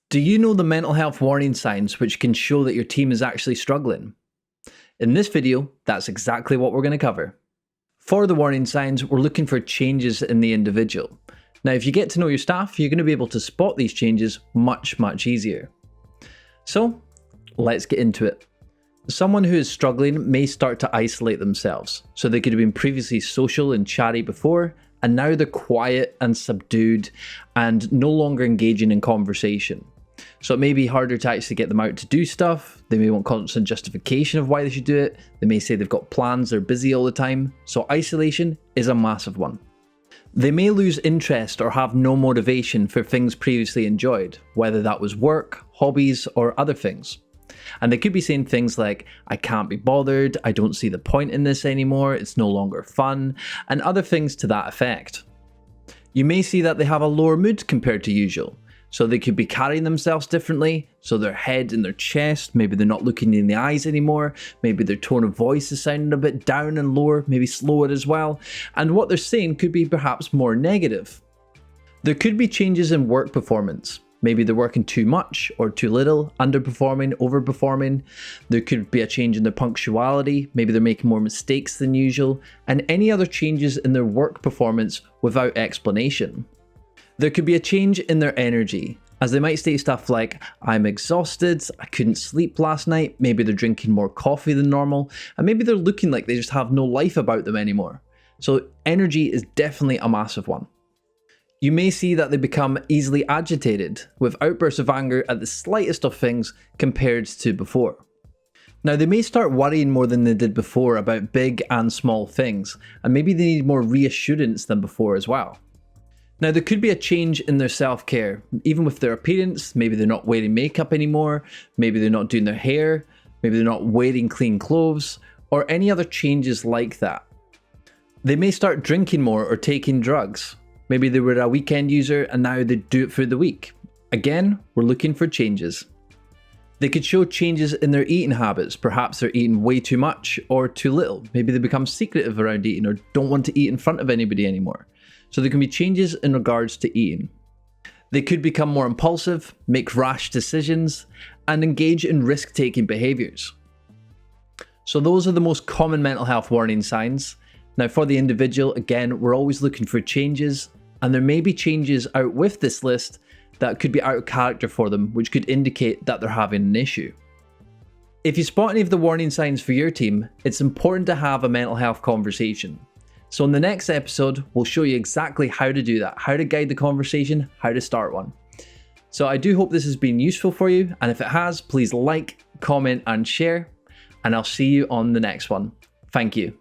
Do you know the mental health warning signs which can show that your team is actually struggling? In this video, that's exactly what we're going to cover. For the warning signs, we're looking for changes in the individual. Now, if you get to know your staff, you're going to be able to spot these changes much easier. So, let's get into it. Someone who is struggling may start to isolate themselves. So they could have been previously social and chatty before, and now they're quiet and subdued and no longer engaging in conversation. So it may be harder to actually get them out to do stuff. They may want constant justification of why they should do it. They may say they've got plans, they're busy all the time. So isolation is a massive one. They may lose interest or have no motivation for things previously enjoyed, whether that was work, hobbies, or other things. And they could be saying things like, I can't be bothered, I don't see the point in this anymore, it's no longer fun, and other things to that effect. You may see that they have a lower mood compared to usual. So they could be carrying themselves differently, so their head and their chest, maybe they're not looking in the eyes anymore, maybe their tone of voice is sounding a bit down and lower, maybe slower as well, and what they're saying could be perhaps more negative. There could be changes in work performance. Maybe they're working too much or too little, underperforming, overperforming. There could be a change in their punctuality, maybe they're making more mistakes than usual, and any other changes in their work performance without explanation. There could be a change in their energy, as they might state stuff like, I'm exhausted, I couldn't sleep last night, maybe they're drinking more coffee than normal, and maybe they're looking like they just have no life about them anymore. So energy is definitely a massive one. You may see that they become easily agitated, with outbursts of anger at the slightest of things compared to before. Now, they may start worrying more than they did before about big and small things, and maybe they need more reassurance than before as well. Now, there could be a change in their self-care, even with their appearance. Maybe they're not wearing makeup anymore, maybe they're not doing their hair, maybe they're not wearing clean clothes, or any other changes like that. They may start drinking more or taking drugs. Maybe they were a weekend user and now they do it through the week. Again, we're looking for changes. They could show changes in their eating habits. Perhaps they're eating way too much or too little. Maybe they become secretive around eating or don't want to eat in front of anybody anymore. So there can be changes in regards to eating. They could become more impulsive, make rash decisions, and engage in risk-taking behaviours. So those are the most common mental health warning signs. Now for the individual, again, we're always looking for changes, and there may be changes out with this list that could be out of character for them, which could indicate that they're having an issue. If you spot any of the warning signs for your team, it's important to have a mental health conversation. So in the next episode, we'll show you exactly how to do that, how to guide the conversation, how to start one. So I do hope this has been useful for you, and if it has, please like, comment and share, and I'll see you on the next one. Thank you.